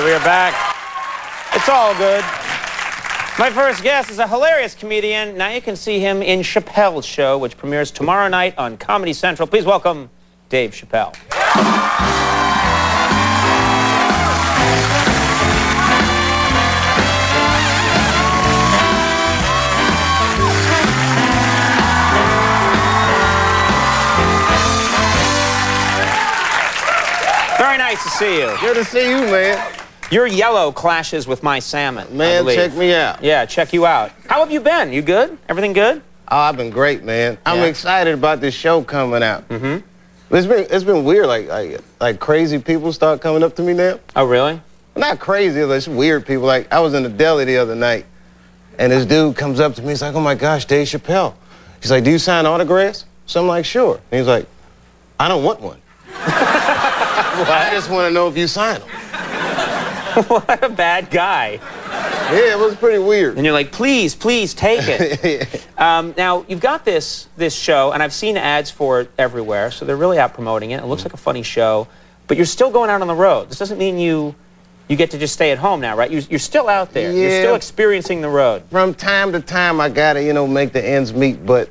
we are back. It's all good. My first guest is a hilarious comedian. Now you can see him in Chappelle's show, which premieres tomorrow night on Comedy Central. Please welcome Dave Chappelle. Very nice to see you. Good to see you, man. Your yellow clashes with my salmon, man, check me out. Yeah, check you out. How have you been? You good? Everything good? Oh, I've been great, man. I'm excited about this show coming out. Mm-hmm. It's been weird. Like crazy people start coming up to me now. Oh, really? Not crazy, it's weird people. Like, I was in the deli the other night, and this dude comes up to me. He's like, "Oh my gosh, Dave Chappelle." He's like, "Do you sign autographs?" So I'm like, "Sure." And he's like, "I don't want one." I just want to know if you sign them. What a bad guy. Yeah, it was pretty weird. And you're like, please, please take it. Now, you've got this show, and I've seen ads for it everywhere, so they're really out promoting it. It looks like a funny show, but you're still going out on the road. This doesn't mean you get to just stay at home now, right? You're still out there. Yeah. You're still experiencing the road. From time to time, I gotta, make the ends meet, but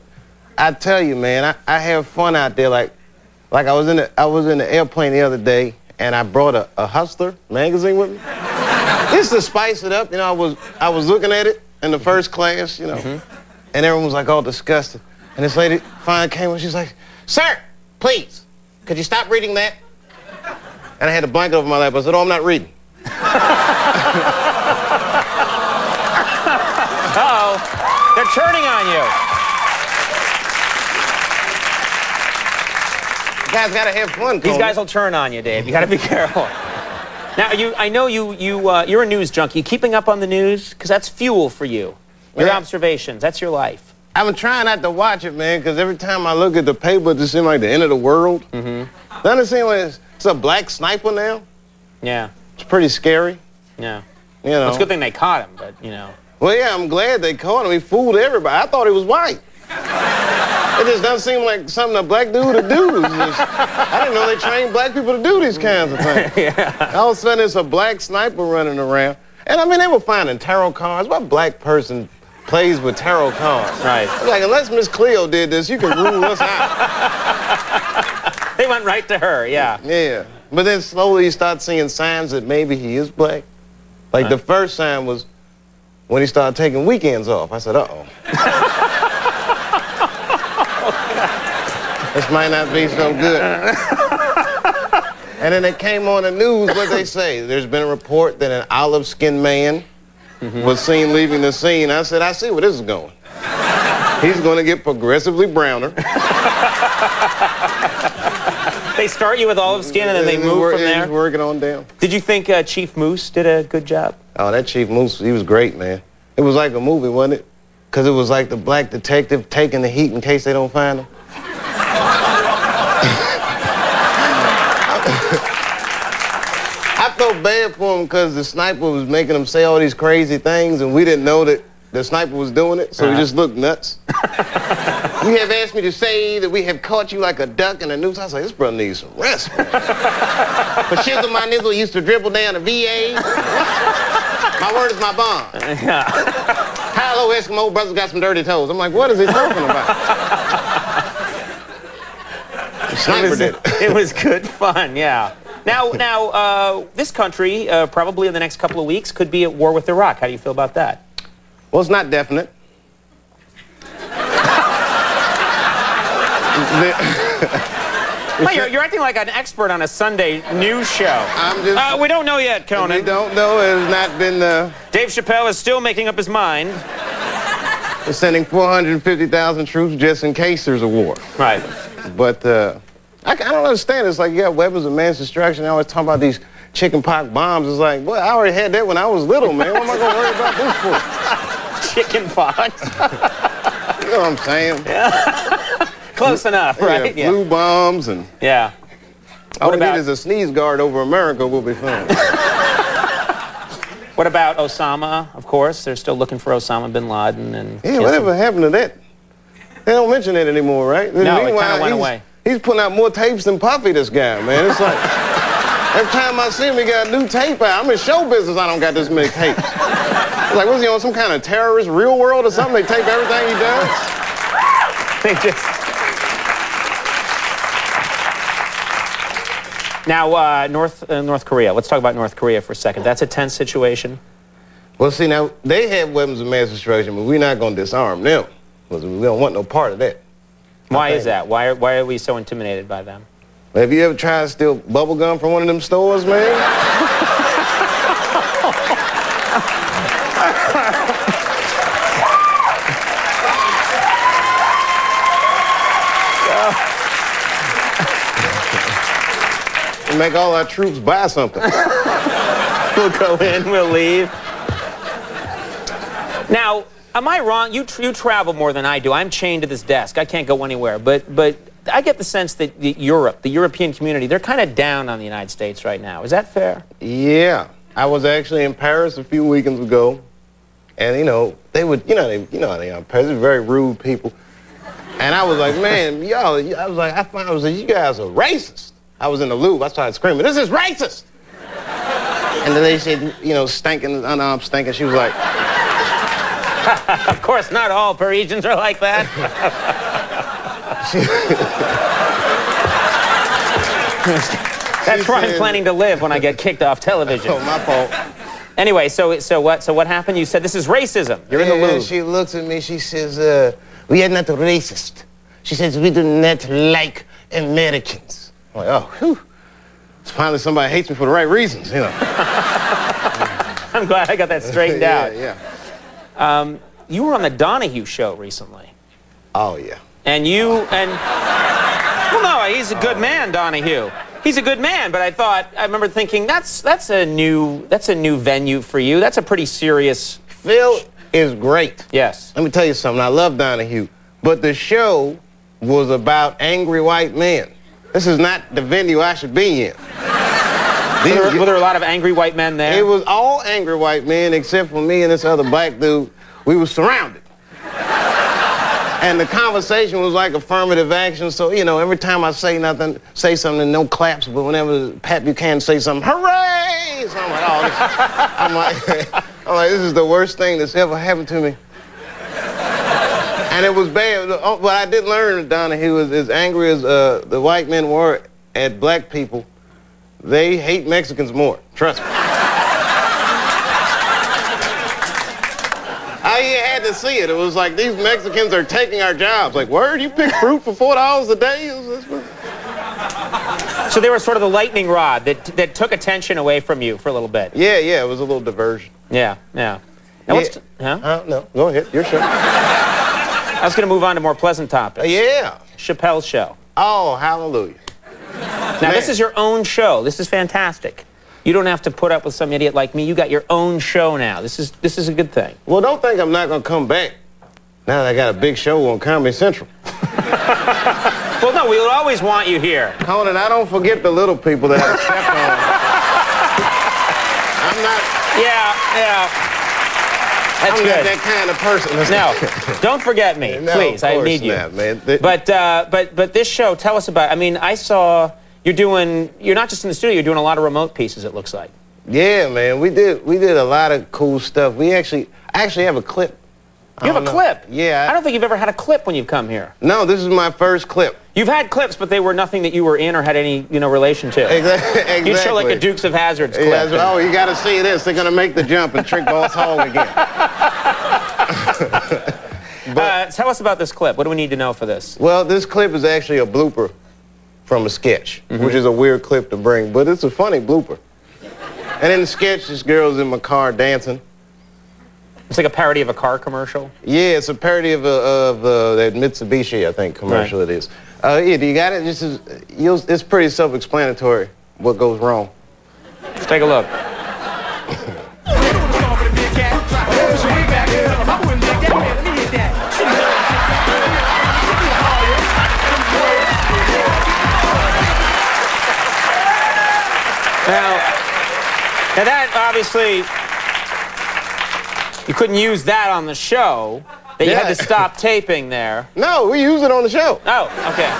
I tell you, man, I have fun out there. Like I was in the airplane the other day, and I brought a Hustler magazine with me. Just to spice it up, I was looking at it in the first class, and everyone was like all disgusted. And this lady finally came and she's like, "Sir, please, could you stop reading that?" And I had a blanket over my lap. I said, "Oh, I'm not reading." Uh-oh, they're turning on you. You guys gotta have fun. These guys will turn on you, Dave. You gotta be careful. Now, I know you're a news junkie. Keeping up on the news, because that's fuel for you. Your observations, that's your life. I've been trying not to watch it, man, because every time I look at the paper, it just seems like the end of the world. Doesn't it seem like it's a black sniper now? Yeah. It's pretty scary. Yeah. Well, it's a good thing they caught him, but, Well, yeah, I'm glad they caught him. He fooled everybody. I thought he was white. It just doesn't seem like something a black dude would do. I didn't know they trained black people to do these kinds of things. Yeah. All of a sudden, it's a black sniper running around. And, they were finding tarot cards. What black person plays with tarot cards? Right. Like, unless Miss Cleo did this, you can rule us out. They went right to her, yeah. Yeah. But then slowly you start seeing signs that maybe he is black. Like, the first sign was when he started taking weekends off. I said, uh-oh. This might not be so good. And then it came on the news, what they say? There's been a report that an olive-skinned man was seen leaving the scene. I said, I see where this is going. He's going to get progressively browner. They start you with olive skin and then they move from there? He's working on down. Did you think Chief Moose did a good job? Oh, that Chief Moose, he was great, man. It was like a movie, wasn't it? Because it was like the black detective taking the heat in case they don't find him. I felt bad for him because the sniper was making him say all these crazy things, and we didn't know that the sniper was doing it, so he just looked nuts. You have asked me to say that we have caught you like a duck in a noose. I was like, this brother needs some rest, man. For shizzle, my nizzle used to dribble down the VA. My word is my bond. Hello, Eskimo brothers got some dirty toes. I'm like, what is he talking about? The sniper did it. It was good fun, yeah. Now, this country, probably in the next couple of weeks, could be at war with Iraq. How do you feel about that? Well, it's not definite. Well, you're acting like an expert on a Sunday news show. We don't know yet, Conan. We don't know. It has not been... Dave Chappelle is still making up his mind. We're sending 450,000 troops just in case there's a war. Right. But I don't understand. It's like you got weapons of mass destruction. I always talk about these chicken pox bombs. It's like, well, I already had that when I was little, man. What am I going to worry about this for? Chicken pox. You know what I'm saying? Yeah. Close enough, right? Yeah, flu bombs and... Yeah. All we need is a sneeze guard over America. We'll be fine. What about Osama, of course? They're still looking for Osama bin Laden. And yeah, whatever happened to that? They don't mention that anymore, right? No, it kind of went away. He's putting out more tapes than Puffy, this guy, man. It's like... Every time I see him, he got a new tape out. I'm in show business, I don't got this many tapes. Like, was he on some kind of terrorist real world or something? They tape everything he does? They just... Now, North Korea. Let's talk about North Korea for a second. That's a tense situation. Well, see, now, they have weapons of mass destruction, but we're not going to disarm them. Because we don't want no part of that. Why is that? Why are we so intimidated by them? Have you ever tried to steal bubble gum from one of them stores, man? Make all our troops buy something. We'll go in, we'll leave. Now, am I wrong? You travel more than I do. I'm chained to this desk. I can't go anywhere. But I get the sense that Europe, the European community, they're kind of down on the United States right now. Is that fair? Yeah. I was actually in Paris a few weekends ago, and, you know, they would, you know how they are in Paris. They're very rude people. And I was like, man, y'all, I was like, you guys are racist. I was in the Louvre. I started screaming, this is racist! And then they said, you know, stinking, unarmed stinking. She was like... Of course, not all Parisians are like that. That's where I'm planning to live when I get kicked off television. Oh, my fault. Anyway, so what happened? You said this is racism. You're in the Louvre. She looks at me, she says, we are not racist. She says, we do not like Americans. I'm like, oh, whew. It's finally somebody hates me for the right reasons, you know. I'm glad I got that straightened out. Yeah. You were on the Donahue show recently. Oh, yeah. Well, no, he's a good man, Donahue. He's a good man, but I remember thinking, that's a new venue for you. That's a pretty serious... Phil is great. Yes. Let me tell you something. I love Donahue. But the show was about angry white men. This is not the venue I should be in. Were there a lot of angry white men there? It was all angry white men except for me and this other black dude. We were surrounded. And the conversation was like affirmative action. So, you know, every time I say something, no claps. But whenever Pat Buchanan say something, hooray! So I'm like, oh, I'm like, this is the worst thing that's ever happened to me. And it was bad. What I did learn, Donahue, is as angry as the white men were at black people, they hate Mexicans more. Trust me. I had to see it. It was like, these Mexicans are taking our jobs. Like, word, you pick fruit for $4 a day? So they were sort of the lightning rod that took attention away from you for a little bit. Yeah, it was a little diversion. Yeah. Now No, go ahead, your show. I was going to move on to more pleasant topics. Yeah. Chappelle's show. Oh, hallelujah. Now, this is your own show. This is fantastic. You don't have to put up with some idiot like me. You got your own show now. This is a good thing. Well, don't think I'm not going to come back now that I got a big show on Comedy Central. Well, no, we will always want you here. Conan, I don't forget the little people that I stepped on. I'm not... Yeah. That's I'm good. not that kind of person. No, don't forget me, no, please. I need you. Not, man. But this show, tell us about. I mean, I saw you're not just in the studio. You're doing a lot of remote pieces. It looks like. Yeah, man. We did a lot of cool stuff. I actually have a clip. You have a clip? Yeah. I don't think you've ever had a clip when you've come here. No, this is my first clip. You've had clips, but they were nothing that you were in or had any, relation to. Exactly. You'd show like a Dukes of Hazzard's clip. Yeah, oh, you got to see this. They're going to make the jump and trick Boss Hog again. Tell us about this clip. What do we need to know for this? Well, this clip is actually a blooper from a sketch, which is a weird clip to bring, but it's a funny blooper. And in the sketch, this girl's in my car dancing. It's like a parody of a car commercial? Yeah, it's a parody of that Mitsubishi, I think, commercial it is. Yeah, do you got it? It's pretty self-explanatory what goes wrong. Let's take a look. Now that obviously, you couldn't use that on the show. That you had to stop taping there. No, we use it on the show. Oh, okay.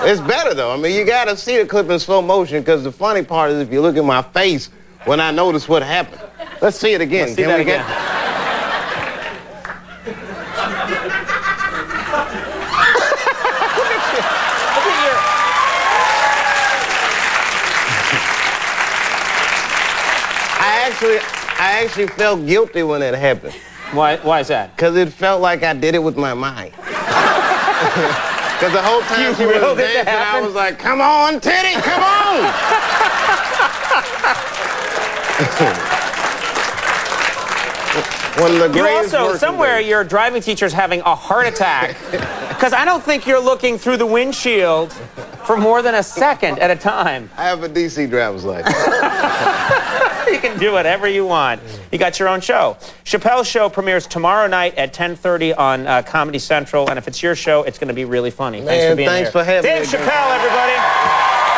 It's better, though. I mean, you got to see the clip in slow motion, because the funny part is if you look at my face when I notice what happened. Let's see it again. Let's see that again. I actually felt guilty when it happened. Why is that? Because it felt like I did it with my mind. Because the whole time she was dancing, I was like, come on, Teddy, come on! One of the You greatest also, working somewhere, days. your driving teacher's having a heart attack. Because I don't think you're looking through the windshield for more than a second at a time. I have a DC driver's license. You can do whatever you want. You got your own show. Chappelle's show premieres tomorrow night at 10:30 on Comedy Central, and if it's your show, it's going to be really funny. Thanks for being here. Thanks for having me. Dave Chappelle, everybody.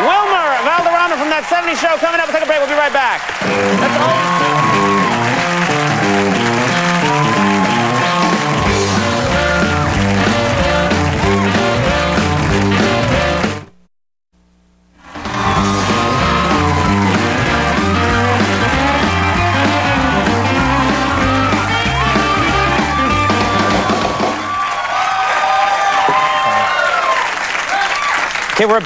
Wilmer Valderrama from That 70s Show coming up. We'll take a break. We'll be right back. That's all. Okay, we're